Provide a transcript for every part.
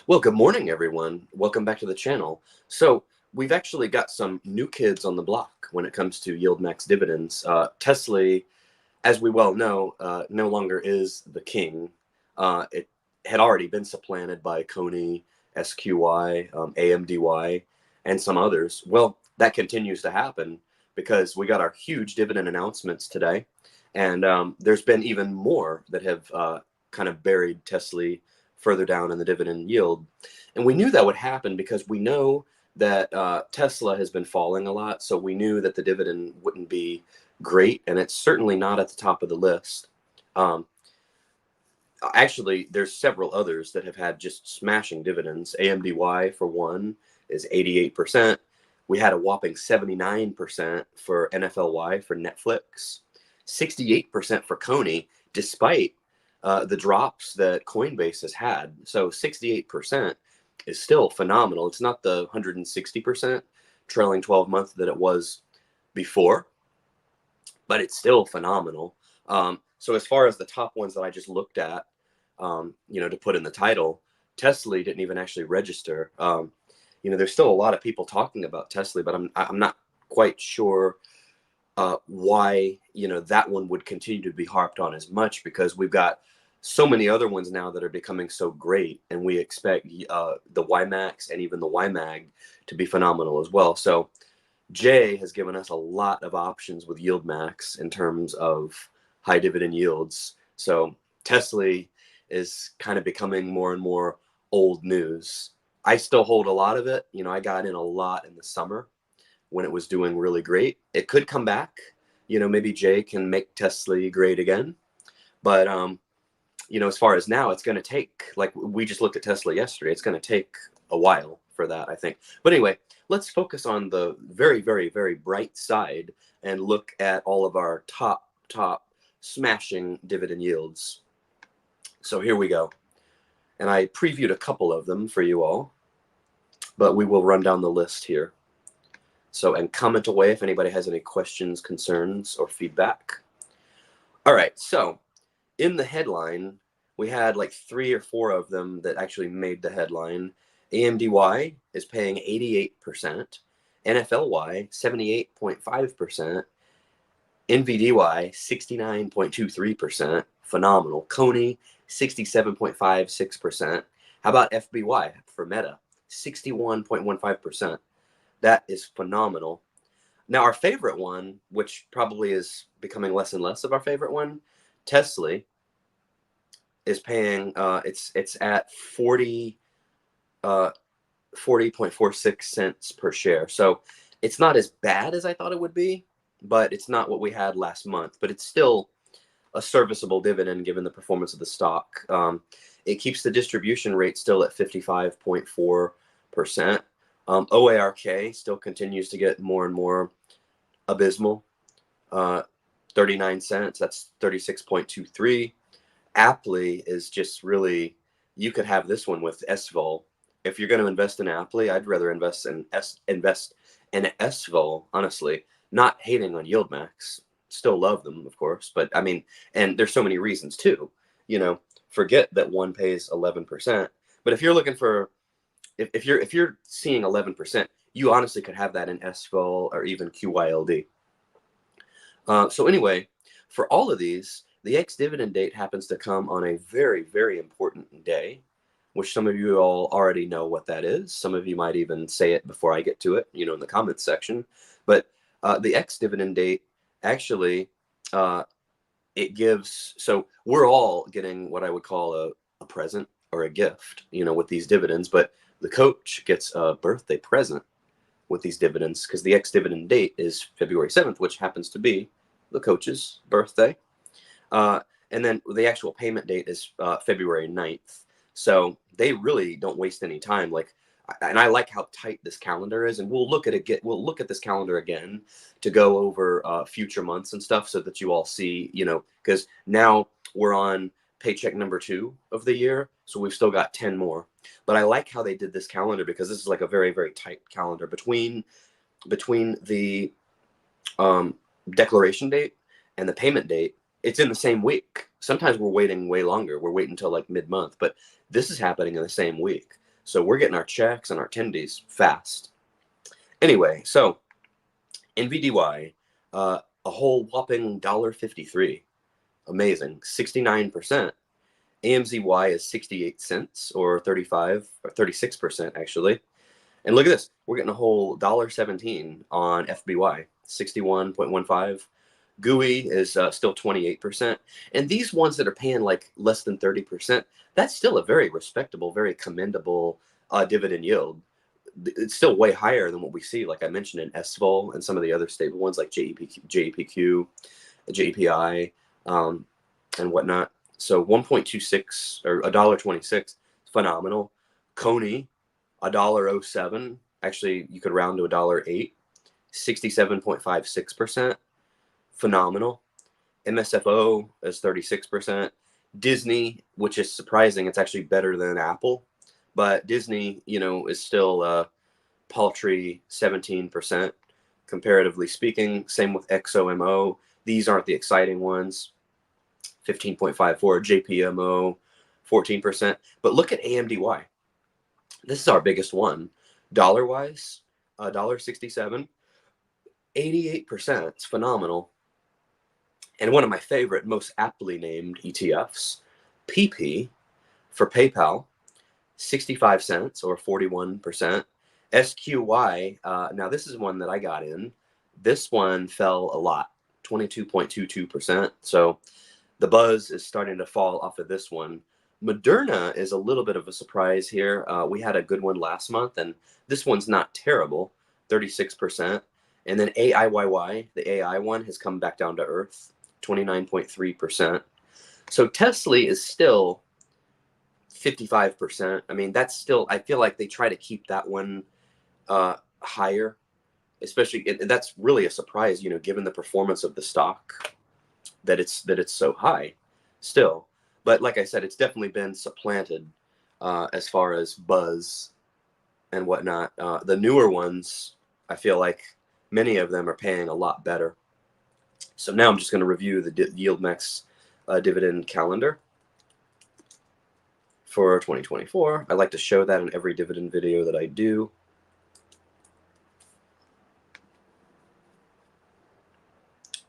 Well, good morning, everyone. Welcome back to the channel. So we've actually got some new kids on the block when it comes to YieldMax dividends. TSLY, as we well know, no longer is the king. It had already been supplanted by CONY, SQY, AMDY, and some others. Well, that continues to happen because we got our huge dividend announcements today. And there's been even more that have kind of buried TSLY further down in the dividend yield. And we knew that would happen because we know that Tesla has been falling a lot. So we knew that the dividend wouldn't be great. And it's certainly not at the top of the list. Actually, there's several others that have had just smashing dividends. AMDY, for one, is 88%. We had a whopping 79% for NFLY for Netflix, 68% for CONY, despite the drops that Coinbase has had. So 68% is still phenomenal. It's not the 160% trailing 12 month that it was before, but it's still phenomenal. So as far as the top ones that I just looked at, to put in the title, TSLY didn't even actually register. There's still a lot of people talking about TSLY, but I'm not quite sure why that one would continue to be harped on as much, because we've got so many other ones now that are becoming so great, and we expect the YMAX and even the YMAG to be phenomenal as well. So Jay has given us a lot of options with YieldMax in terms of high dividend yields. So TSLY is kind of becoming more and more old news. I still hold a lot of it. I got in a lot in the summer when it was doing really great. It could come back. Maybe Jay can make TSLY great again. But as far as now, it's going to take, like we just looked at TSLY yesterday, it's going to take a while for that, I think. But anyway, let's focus on the very, very, very bright side and look at all of our top smashing dividend yields. So here we go. And I previewed a couple of them for you all, but we will run down the list here. So, and comment away if anybody has any questions, concerns, or feedback. All right, so in the headline, we had like 3 or 4 of them that actually made the headline. AMDY is paying 88%, NFLY 78.5%, NVDY 69.23%, phenomenal. CONY 67.56%. How about FBY for Meta? 61.15%. That is phenomenal. Now, our favorite one, which probably is becoming less and less of our favorite one, TSLY, is paying, it's at 40.46 cents per share. So it's not as bad as I thought it would be, but it's not what we had last month. But it's still a serviceable dividend given the performance of the stock. It keeps the distribution rate still at 55.4%. OARK still continues to get more and more abysmal. 39 cents, that's 36.23. Aptly is just really, you could have this one with SVOL. If you're going to invest in Aptly, I'd rather invest in SVOL, honestly. Not hating on YieldMax. Still love them, of course, but I mean, and there's so many reasons too. Forget that one pays 11%. But if you're looking for, if you're seeing 11%, you honestly could have that in SVOL or even QYLD. So anyway, for all of these, the ex-dividend date happens to come on a very, very important day, which some of you all already know what that is. Some of you might even say it before I get to it, in the comments section. But the ex-dividend date, actually, it gives, so we're all getting what I would call a present or a gift, with these dividends, but the coach gets a birthday present with these dividends because the ex-dividend date is February 7th, which happens to be the coach's birthday. And then the actual payment date is February 9th. So they really don't waste any time. And I like how tight this calendar is, and we'll look at this calendar again to go over future months and stuff so that you all see, because now we're on paycheck number 2 of the year, so we've still got 10 more. But I like how they did this calendar because this is like a very, very tight calendar between the declaration date and the payment date. It's in the same week. Sometimes we're waiting way longer. We're waiting until like mid-month, but this is happening in the same week. So we're getting our checks and our tendies fast. Anyway, so NVDY, a whole whopping $1.53. Amazing, 69%. AMZY is 68 cents, or 35 or 36% actually. And look at this, we're getting a whole $1.17 on FBY, 61.15. GUI is still 28%. And these ones that are paying like less than 30%, that's still a very respectable, very commendable dividend yield. It's still way higher than what we see, like I mentioned, in SVOL and some of the other stable ones like JEPQ, JEPI, and whatnot. So 1.26 or $1.26, phenomenal. CONY, $1.07. Actually, you could round to $1.08. 67.56%, phenomenal. MSFO is 36%. Disney, which is surprising, it's actually better than Apple, but Disney, you know, is still paltry 17%, comparatively speaking. Same with XOMO. These aren't the exciting ones. 15.54. JPMO, 14%. But look at AMDY. This is our biggest one. Dollar-wise, $1.67. 88%. It's phenomenal. And one of my favorite, most aptly named ETFs, PP for PayPal, 65 cents or 41%. SQY, now this is one that I got in. This one fell a lot, 22.22%. So the buzz is starting to fall off of this one. Moderna is a little bit of a surprise here. We had a good one last month, and this one's not terrible, 36%. And then AIYY, the AI one, has come back down to earth, 29.3%. So TSLY is still 55%. I mean, that's still, I feel like they try to keep that one higher, especially, that's really a surprise, you know, given the performance of the stock, that it's so high still. But like I said, it's definitely been supplanted as far as buzz and whatnot. The newer ones, I feel like many of them are paying a lot better. So now I'm just going to review the YieldMax dividend calendar for 2024. I like to show that in every dividend video that I do.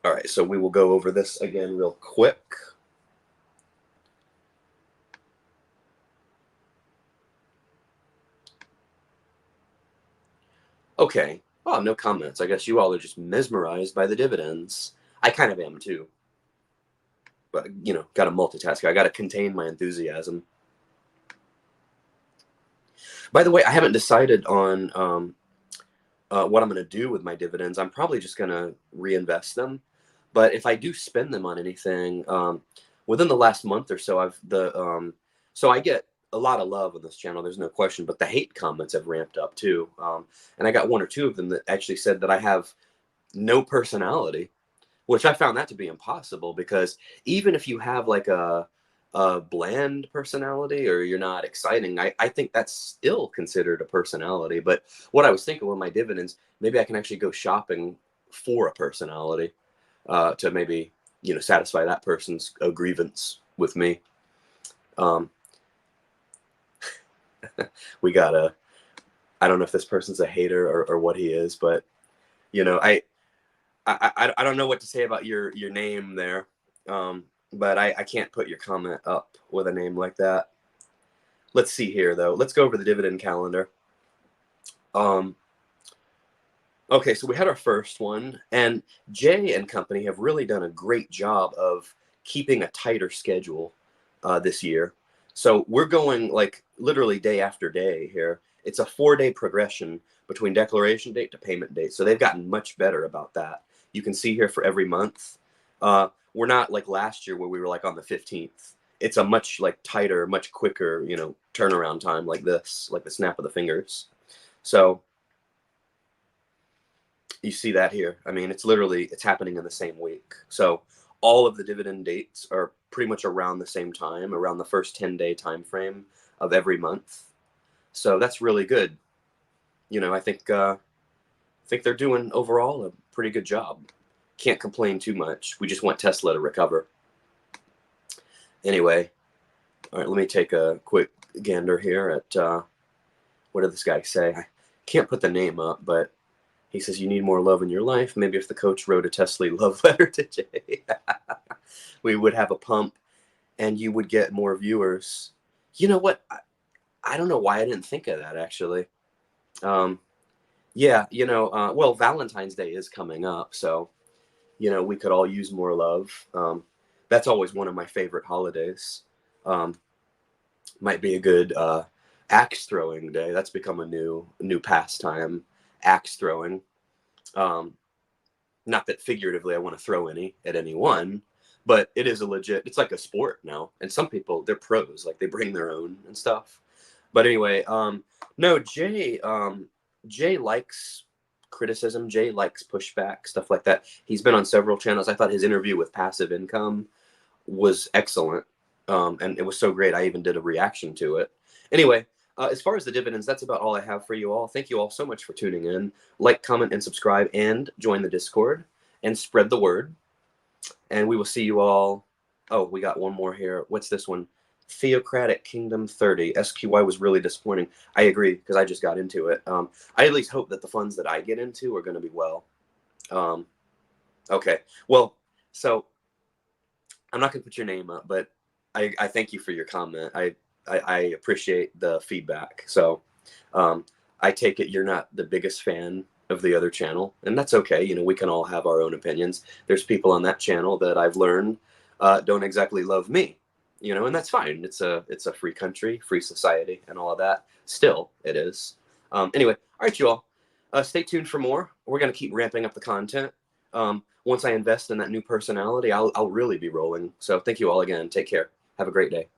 All right, so we will go over this again real quick. Okay, well, no comments. I guess you all are just mesmerized by the dividends. I kind of am too. But, you know, got to multitask. I got to contain my enthusiasm. By the way, I haven't decided on what I'm going to do with my dividends. I'm probably just going to reinvest them. But if I do spend them on anything, within the last month or so, so I get a lot of love on this channel, there's no question, but the hate comments have ramped up too. And I got one or two of them that actually said that I have no personality, which I found that to be impossible, because even if you have like a bland personality or you're not exciting, I think that's still considered a personality. But what I was thinking with my dividends, maybe I can actually go shopping for a personality to maybe, you know, satisfy that person's grievance with me. We got I don't know if this person's a hater or what he is, but, you know, I don't know what to say about your name there. But I can't put your comment up with a name like that. Let's see here, though. Let's go over the dividend calendar. Okay, so we had our first one, and Jay and company have really done a great job of keeping a tighter schedule this year. So we're going like literally day after day here. It's a 4-day progression between declaration date to payment date. So they've gotten much better about that. You can see here for every month. We're not like last year where we were like on the 15th. It's a much like tighter, much quicker, you know, turnaround time like this, like the snap of the fingers. So you see that here. I mean, it's literally, it's happening in the same week. So all of the dividend dates are pretty much around the same time, around the first 10-day time frame of every month. So that's really good. You know, I think they're doing overall a pretty good job. Can't complain too much. We just want Tesla to recover. Anyway, all right, let me take a quick gander here at what did this guy say? I can't put the name up, but he says, you need more love in your life. Maybe if the coach wrote a TSLY love letter to Jay, we would have a pump and you would get more viewers. You know what? I don't know why I didn't think of that, actually. Yeah, well, Valentine's Day is coming up, so, we could all use more love. That's always one of my favorite holidays. Might be a good axe throwing day. That's become a new pastime, axe throwing. Not that figuratively I want to throw any at anyone, but it is it's like a sport now. And some people, they're pros, like they bring their own and stuff. But anyway, no, Jay likes criticism. Jay likes pushback, stuff like that. He's been on several channels. I thought his interview with Passive Income was excellent. And it was so great. I even did a reaction to it. Anyway, as far as the dividends, that's about all I have for you all. Thank you all so much for tuning in. Like, comment, and subscribe, and join the Discord, and spread the word. And we will see you all. Oh, we got one more here. What's this one? Theocratic Kingdom 30. SQY was really disappointing. I agree, because I just got into it. I at least hope that the funds that I get into are going to be well. Okay. Well, so I'm not going to put your name up, but I thank you for your comment. I appreciate the feedback. So I take it you're not the biggest fan of the other channel, and that's okay. We can all have our own opinions. There's people on that channel that I've learned don't exactly love me, and that's fine. It's a free country, free society, and all of that. Still, it is. Anyway, all right, you all. Stay tuned for more. We're going to keep ramping up the content. Once I invest in that new personality, I'll really be rolling. So thank you all again. Take care. Have a great day.